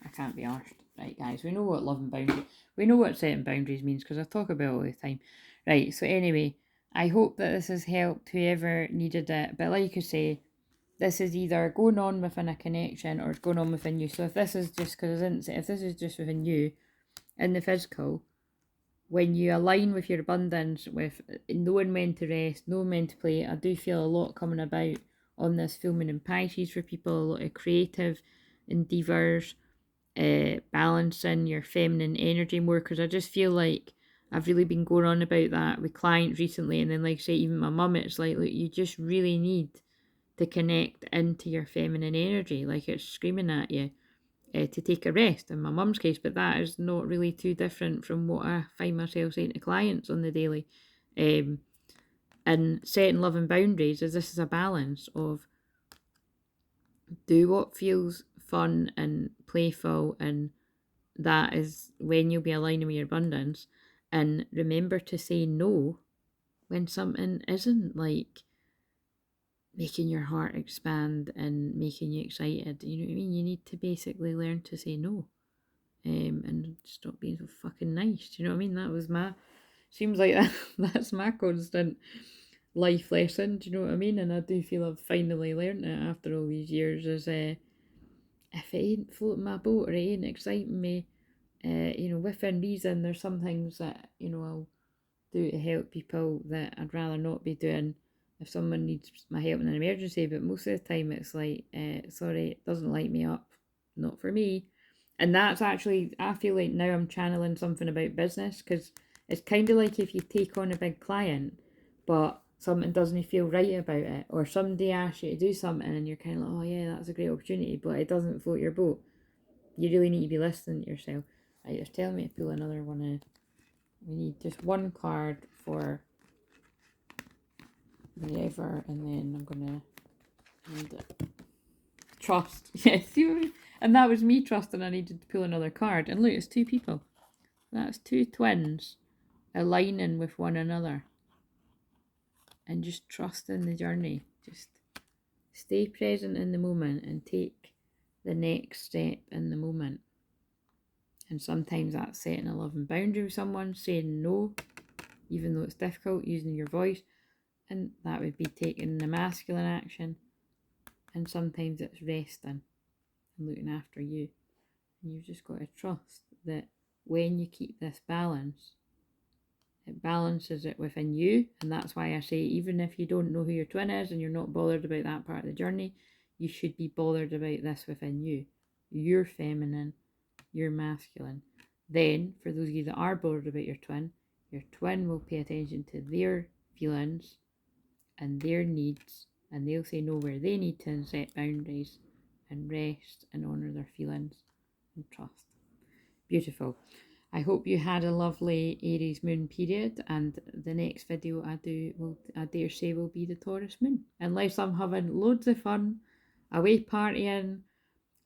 I can't be arsed. Right, guys, we know what love and boundaries... We know what setting boundaries means because I talk about it all the time. Right, so anyway, I hope that this has helped whoever needed it. But like I say, this is either going on within a connection or it's going on within you. So if this is just, because I didn't say, if this is just within you, in the physical, when you align with your abundance, with knowing when to rest, knowing when to play, I do feel a lot coming about on this full moon in Pisces for people, a lot of creative endeavours, balancing your feminine energy more, because I just feel like I've really been going on about that with clients recently, and then like I say, even my mum, it's like, look, you just really need to connect into your feminine energy, like it's screaming at you to take a rest in my mum's case. But that is not really too different from what I find myself saying to clients on the daily. And setting love and boundaries is, this is a balance of do what feels fun and playful, and that is when you'll be aligning with your abundance, and remember to say no when something isn't like making your heart expand and making you excited. You know what I mean? You need to basically learn to say no, and stop being so fucking nice. Do you know what I mean? That was my Seems like that's my constant life lesson, do you know what I mean? And I do feel I've finally learned it after all these years, is if it ain't floating my boat or it ain't exciting me, within reason, there's some things that, I'll do to help people that I'd rather not be doing if someone needs my help in an emergency. But most of the time it's like, sorry, it doesn't light me up, not for me. And that's actually, I feel like now I'm channeling something about business, because it's kind of like if you take on a big client but something doesn't feel right about it, or somebody asks you to do something and you're kind of like, oh yeah, that's a great opportunity, but it doesn't float your boat. You really need to be listening to yourself. Right, just tell me to pull another one in. We need just one card for whatever, and then I'm gonna need it. Trust. Yes, and that was me trusting I needed to pull another card. And look, it's two people. That's two twins aligning with one another. And just trusting the journey. Just stay present in the moment and take the next step in the moment. And sometimes that's setting a loving boundary with someone, saying no, even though it's difficult, using your voice. And that would be taking the masculine action. And sometimes it's resting and looking after you. And you've just got to trust that when you keep this balance, it balances it within you. And that's why I say, even if you don't know who your twin is and you're not bothered about that part of the journey, you should be bothered about this within you. You're feminine, you're masculine. Then, for those of you that are bothered about your twin will pay attention to their feelings and their needs, and they'll say no where they need to and set boundaries and rest and honour their feelings and trust. Beautiful. I hope you had a lovely Aries moon period, and the next video I do, I dare say, will be the Taurus moon. Unless I'm having loads of fun, away partying,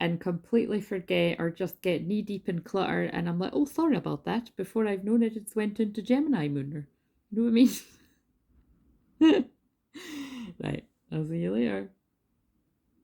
and completely forget or just get knee deep in clutter, and I'm like, oh, sorry about that, before I've known it, it's went into Gemini moon, or you know what I mean? Right, I'll see you later.